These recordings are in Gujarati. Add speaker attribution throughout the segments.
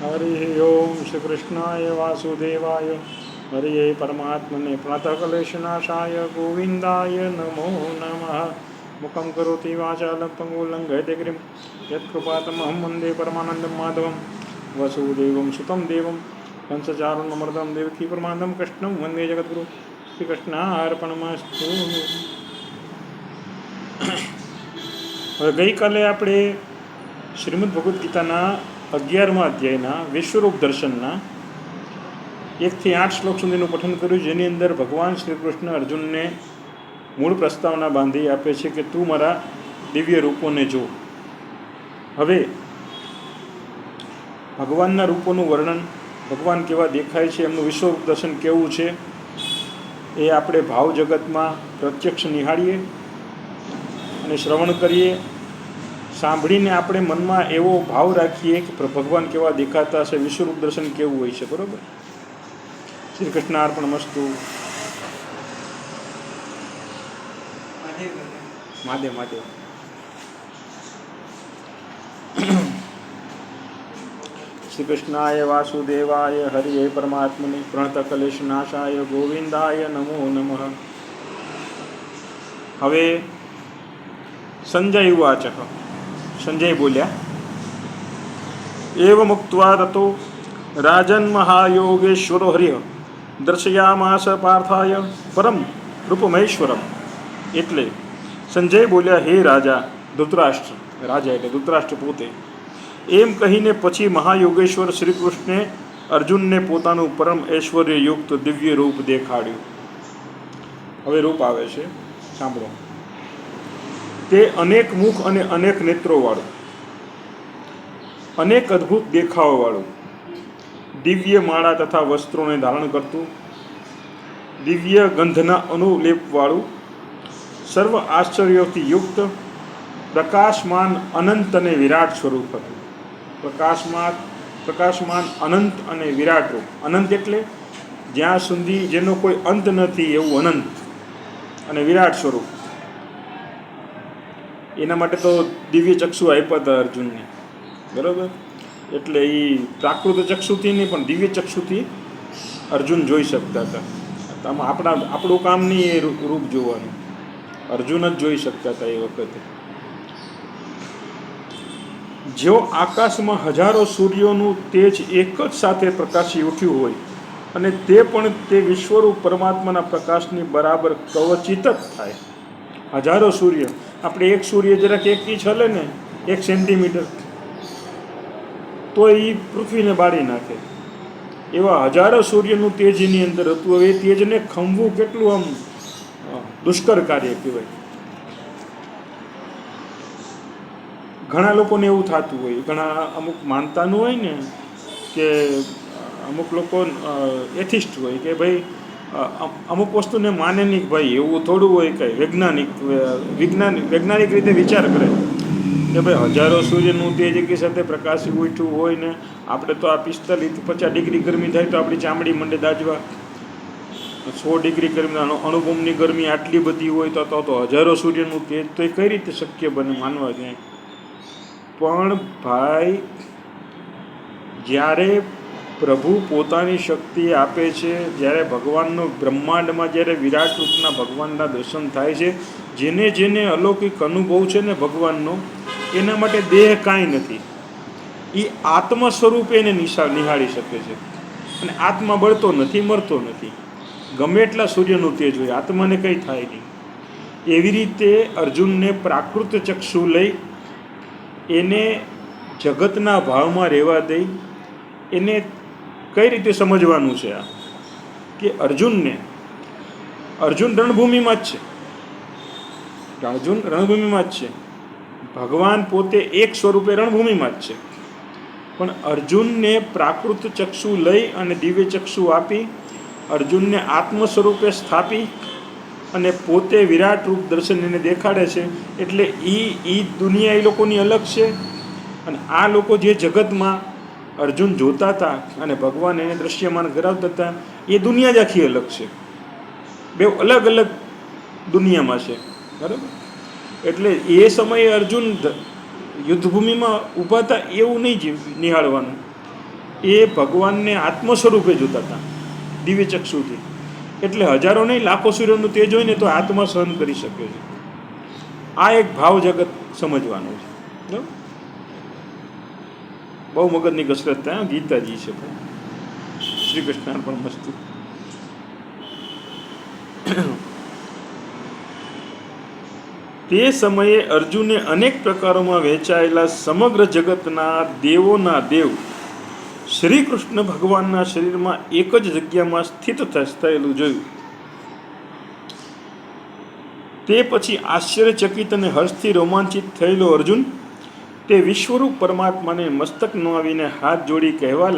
Speaker 1: हरि ओम श्री कृष्णाय वासुदेवाय हरि परमात्मने प्रणतक्लेशनाशाय गोविंदाय नमो नमः। मुखं करोति वाचालं पंगुलं गयते यत्कृपातमहं वन्दे परमानन्दं माधवं वसुदेवं सुतं देवं कंसचारुणमर्दं देवकी परमानन्दं कृष्णं वन्दे जगद्गुरु श्रीकृष्णार्पणमस्तु। ગઈકાલે આપણે શ્રીમદ ભગવદ્ ગીતાના 11મા અધ્યાયના વિશ્વરૂપ દર્શનના 1 થી 8 શ્લોક સુધીનું પઠન કર્યું, જેની અંદર ભગવાન શ્રી કૃષ્ણ અર્જુનને મૂળ પ્રસ્તાવના બાંધી આપે છે કે તું મારા દિવ્ય રૂપોને જો. હવે ભગવાનના રૂપોનું વર્ણન, ભગવાન કેવા દેખાય છે, એમનું વિશ્વરૂપ દર્શન કેવું છે, એ આપણે ભાવ જગતમાં પ્રત્યક્ષ નિહાળીએ અને શ્રવણ કરીએ. સાંભળીને આપણે મનમાં એવો ભાવ રાખીએ કે ભગવાન કેવા દેખાતા હશે, વિશ્વરૂપ દર્શન કેવું હોય છે. બરાબર? શ્રી કૃષ્ણ અર્પણમસ્તુ. મહાદેવ મહાદેવ. શ્રી કૃષ્ણાય વાસુદેવાય હરિ પરમાત્મને પ્रणतक्लेशनाशाय ગોવિંદાય નમો નમઃ. હવે સંજય ઉવાચ. સંજય બોલ્યા, એવ મુક્ત્વા તતો રાજન મહાયોગેશ્વરો હરિ દર્શયામાસ પાર્થાય પરમ રૂપમહેશ્વરમ. એટલે સંજય બોલ્યા, હે રાજા ધૃતરાષ્ટ્ર, રાજા એટલે ધૃતરાષ્ટ્ર પોતે, એમ કહીને પછી મહાયોગેશ્વર શ્રી કૃષ્ણે અર્જુનને પોતાનું પરમ ઐશ્વર્યયુક્ત દિવ્ય રૂપ દેખાડ્યું. હવે રૂપ આવે છે, સાંભળો. તે અનેક મુખ અને અનેક નેત્રોવાળું, અનેક અદ્ભુત દેખાવવાળું, દિવ્ય માળા તથા વસ્ત્રોને ધારણ કરતું, દિવ્ય ગંધના અનુલેપવાળું, સર્વ આશ્ચર્યોથી યુક્ત, પ્રકાશમાન અનંત અને વિરાટ સ્વરૂપ હતું. પ્રકાશમાન અનંત અને વિરાટ રૂપ. અનંત એટલે જ્યાં સુધી જેનો કોઈ અંત નથી એવું અનંત, અને વિરાટ સ્વરૂપ. એના માટે તો દિવ્ય ચક્ષુ આપ્યા હતા અર્જુનને. બરાબર? એટલે એ પ્રાકૃત ચક્ષુથી નહીં પણ દિવ્ય ચક્ષુથી અર્જુન જોઈ શકતા હતા. આપણું કામ નહીં એ રૂપ જોવાનું, અર્જુન જ જોઈ શકતા હતા એ વખતે. જો આકાશમાં હજારો સૂર્યોનું તેજ એક જ સાથે પ્રકાશી ઉઠ્યું હોય અને તે પણ તે વિશ્વરૂપ પરમાત્માના પ્રકાશની બરાબર કવચિત જ થાય. હજારો સૂર્ય, આપણે એક સૂર્ય જરાક 1 ઇંચ હલે ને 1 સેન્ટીમીટર તો એ પૃથ્વીને બાળી નાખે. એવા હજારો સૂર્યનું તેજ એની અંદર હતું. હવે એ તેજને ખમવું કેટલું આમ દુષ્કર કાર્ય કહેવાય. ઘણા લોકોને એવું થતું હોય, ઘણા અમુક માનતાનું હોય ને, કે અમુક લોકો એથિસ્ટ હોય કે ભાઈ અમુક વસ્તુને માને નહીં કે ભાઈ એવું થોડું હોય, કંઈ વૈજ્ઞાનિક રીતે વિચાર કરે કે ભાઈ હજારો સૂર્યનું તેજ એકી સાથે પ્રકાશી ઉઠ્યું હોય ને આપણે તો આ 45-50 ડિગ્રી ગરમી થાય તો આપણી ચામડી મંડે દાજવા. 100 ડિગ્રી ગરમી, અણુબોમ્બની ગરમી આટલી બધી હોય તો હજારો સૂર્યનું તેજ તો એ કઈ રીતે શક્ય બને માનવા ક્યાંય? પણ ભાઈ, જ્યારે પ્રભુ પોતાની શક્તિ આપે છે, જ્યારે ભગવાનનો બ્રહ્માંડમાં જ્યારે વિરાટ રૂપના ભગવાનના દર્શન થાય છે, જેને જેને અલૌકિક અનુભવ છે ને ભગવાનનો, એના માટે દેહ કાંઈ નથી. એ આત્મ સ્વરૂપે એને નિહાળી શકે છે. અને આત્મા બળતો નથી, મરતો નથી. ગમે એટલા સૂર્યનું તેજ હોય, આત્માને કંઈ થાય નહીં. એવી રીતે અર્જુનને પ્રાકૃત ચક્ષુ લઈ એને જગતના ભાવમાં રહેવા દઈ એને કઈ રીતે સમજવાનું છે? આ કે અર્જુન રણભૂમિમાં જ છે. અર્જુન રણભૂમિમાં જ છે. ભગવાન પોતે એક સ્વરૂપે રણભૂમિમાં જ છે. પણ અર્જુનને પ્રાકૃત ચક્ષુ લઈ અને દિવ્ય ચક્ષુ આપી અર્જુનને આત્મ સ્વરૂપે સ્થાપી અને પોતે વિરાટ રૂપ દર્શન એને દેખાડે છે. એટલે એ દુનિયા એ લોકોની અલગ છે, અને આ લોકો જે જગતમાં અર્જુન જોતા હતા અને ભગવાન એને દ્રશ્યમાન કરાવતા હતા એ દુનિયા જ આખી અલગ છે. બે અલગ અલગ દુનિયામાં છે. બરાબર? એટલે એ સમયે અર્જુન યુદ્ધભૂમિમાં ઊભા હતા એવું નહીં નિહાળવાનું. એ ભગવાનને આત્મ સ્વરૂપે જોતા હતા દિવ્ય ચક્ષુથી. એટલે હજારો નહીં લાખો સૂર્યનું તેજ હોય ને તો આત્મા સહન કરી શકે છે. આ એક ભાવ જગત સમજવાનું છે. બરાબર? બહુ મગજની કસરત થાય. ગીતાજી છે શ્રી કૃષ્ણ પણ મસ્ત. તે સમયે અર્જુને અનેક પ્રકારોમાં વહેંચાયેલા સમગ્ર જગતના દેવોના દેવ શ્રી કૃષ્ણ ભગવાનના શરીરમાં એક જ જગ્યામાં સ્થિત થયેલું જોયું. તે પછી આશ્ચર્યચકિત અને હર્ષથી રોમાંચિત થયેલો અર્જુન તે વિશ્વરૂપ પરમાત્માને મસ્તક નમાવીને હાથ જોડી કહેવા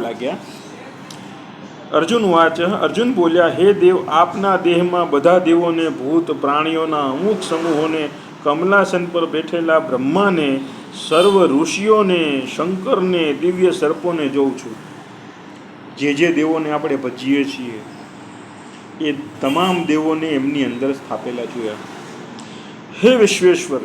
Speaker 1: લાગ્યા. અર્જુન વાચ. અર્જુન બોલ્યા, હે દેવ, આપના દેહમાં બધા દેવોને, ભૂત પ્રાણીઓના અમુક સમૂહોને, કમલાસન પર બેઠેલા બ્રહ્માને, સર્વ ઋષિઓને, શંકરને, દિવ્ય સર્પોને જોઉં છું. જે દેવોને આપણે ભજીએ છીએ એ તમામ દેવોને એમની અંદર સ્થાપેલા જોયા. હે વિશ્વેશ્વર,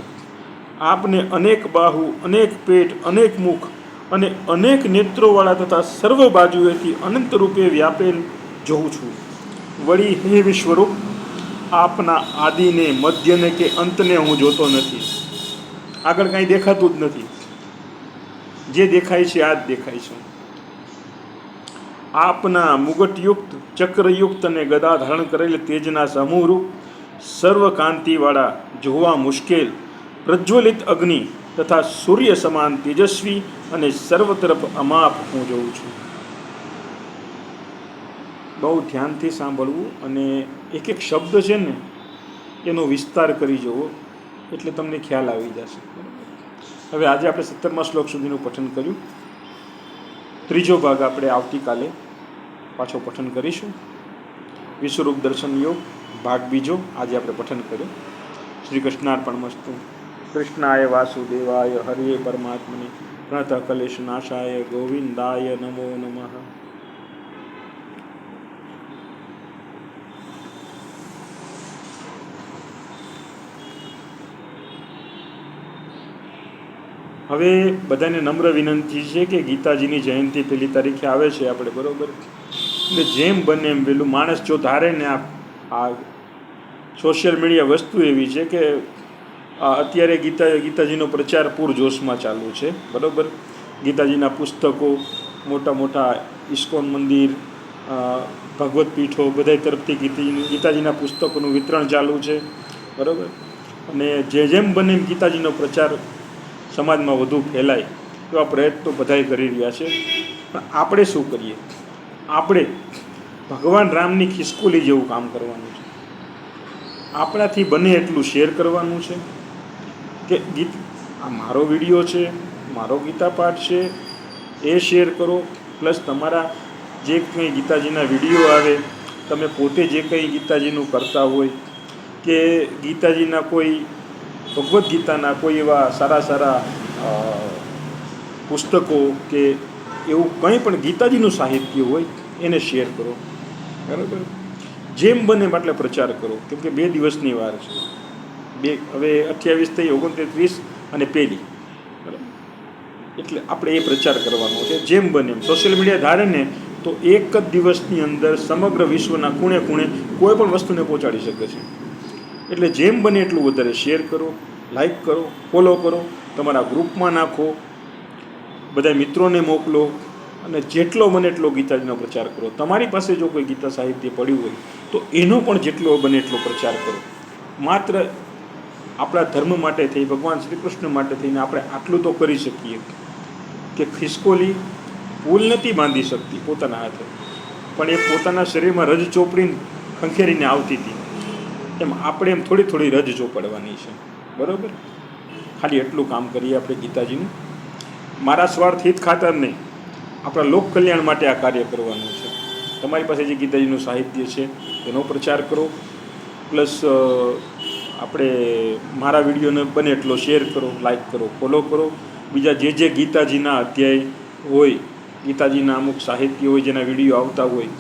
Speaker 1: આપને અનેક બાહુ, અનેક પેટ, અનેક મુખ અને અનેક નેત્રોવાળા તથા સર્વ બાજુએથી અનંત રૂપે વ્યાપેલ જોઉં છું. વળી હે વિશ્વરૂપ, આપના આદિને, મધ્યને કે અંતને હું જોતો નથી. આગળ કાંઈ દેખાતું જ નથી. જે દેખાય છે આ જ દેખાય છે. આપના મુગટયુક્ત, ચક્રયુક્ત અને ગદા ધારણ કરેલ તેજના સમૂહરૂપ, સર્વકાંતિવાળા, જોવા મુશ્કેલ, પ્રજ્વલિત અગ્નિ તથા સૂર્ય સમાન તેજસ્વી અને સર્વ તરફ અમાપ હું જોઉં છું. બહુ ધ્યાનથી સાંભળવું અને એક એક શબ્દ છે ને એનો વિસ્તાર કરી જવો એટલે તમને ખ્યાલ આવી જશે. હવે આજે આપણે 17મા શ્લોક સુધીનું પઠન કર્યું. ત્રીજો ભાગ આપણે આવતીકાલે પાછો પઠન કરીશું. વિશ્વરૂપ દર્શન યોગ ભાગ બીજો આજે આપણે પઠન કર્યો. શ્રી કૃષ્ણાર્પણમસ્તુ. કૃષ્ણાય વાસુદેવાય હરિયે પરમાત્મને પ્રાતઃ કલેશ નાશાય ગોવિંદાય નમો નમઃ. હવે બધાને નમ્ર વિનંતી છે કે ગીતાજીની જયંતિ પહેલી તારીખે આવે છે આપણે, બરાબર? એટલે જેમ બને એમ વહેલું માણસ જો ધારે ને આ સોશિયલ મીડિયા વસ્તુ એવી છે કે અત્યારે ગીતાજીનો પ્રચાર પૂરજોશમાં ચાલુ છે, બરાબર? ગીતાજીના પુસ્તકો, મોટા મોટા ઇસ્કોન મંદિર, ભગવત પીઠો બધા તરફથી ગીતાજીના પુસ્તકોનું વિતરણ ચાલુ છે, બરાબર? અને જેમ બને એમ ગીતાજીનો પ્રચાર સમાજમાં વધુ ફેલાય એવા પ્રયત્નો બધાય કરી રહ્યા છે. પણ આપણે શું કરીએ? આપણે ભગવાન રામની ખિસકોલી જેવું કામ કરવાનું છે. આપણાથી બને એટલું શેર કરવાનું છે કે આ મારો વિડીયો છે, મારો ગીતા પાઠ છે, એ શેર કરો. પ્લસ તમારા જે કંઈ ગીતાજીના વિડીયો આવે, તમે પોતે જે કંઈ ગીતાજીનું કરતા હોય કે ગીતાજીના કોઈ ભગવદ્ ગીતાના કોઈ એવા સારા પુસ્તકો કે એવું કંઈ પણ ગીતાજીનું સાહિત્ય હોય એને શેર કરો, બરાબર? જેમ બને એટલે પ્રચાર કરો. કેમ કે 2 દિવસની વાર છે. હવે 28 થઈ, 29 અને 1, બરાબર? એટલે આપણે એ પ્રચાર કરવાનો છે જેમ બને એમ. સોશિયલ મીડિયા ધારે ને તો એક જ દિવસની અંદર સમગ્ર વિશ્વના ખૂણે ખૂણે કોઈ પણ વસ્તુને પહોંચાડી શકે છે. એટલે જેમ બને એટલું વધારે શેર કરો, લાઈક કરો, ફોલો કરો, તમારા ગ્રુપમાં નાખો, બધા મિત્રોને મોકલો અને જેટલો બને એટલો ગીતાજીનો પ્રચાર કરો. તમારી પાસે જો કોઈ ગીતા સાહિત્ય પડ્યું હોય તો એનો પણ જેટલો બને એટલો પ્રચાર કરો. માત્ર આપણા ધર્મ માટે થઈ, ભગવાન શ્રી કૃષ્ણ માટે થઈને આપણે આટલું તો કરી શકીએ કે ખિસકોલી ફૂલ નથી બાંધી શકતી પોતાના હાથે, પણ એ પોતાના શરીરમાં રજ ચોપડીને ખંખેરીને આવતી હતી. એમ આપણે એમ થોડી થોડી રજ ચોપડવાની છે, બરાબર? ખાલી એટલું કામ કરીએ આપણે ગીતાજીનું. મારા સ્વાર્થ હિત ખાતર નહીં, આપણા લોક કલ્યાણ માટે આ કાર્ય કરવાનું છે. તમારી પાસે જે ગીતાજીનું સાહિત્ય છે એનો પ્રચાર કરો. પ્લસ આપણે મારા વિડીયોને બને એટલો શેર કરો, લાઈક કરો, ફોલો કરો. બીજા જે ગીતાજીના અધ્યાય હોય, ગીતાજીના અમુક સાહિત્ય હોય, જેના વિડીયો આવતા હોય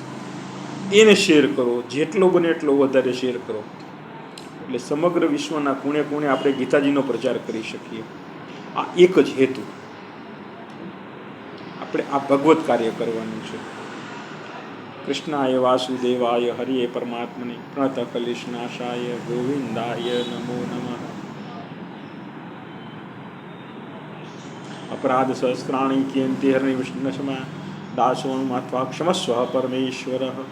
Speaker 1: એને શેર કરો. જેટલો બને એટલો વધારે શેર કરો. એટલે સમગ્ર વિશ્વના ખૂણે ખૂણે આપણે ગીતાજીનો પ્રચાર કરી શકીએ. આ એક જ હેતુ. આપણે આ ભગવત કાર્ય કરવાનું છે. કૃષ્ણાય વાસુદેવાય હરિએ પરમાત્મને પ્રણત કલિશનાશાય ગોવિંદાય નમો નમઃ. અપરાધ સહસ્ત્રાણી કિયંતિ હરિ વિષ્ણુસમા દાસોનું મહત્વા ક્ષમસ્વ પરમેશ્વર.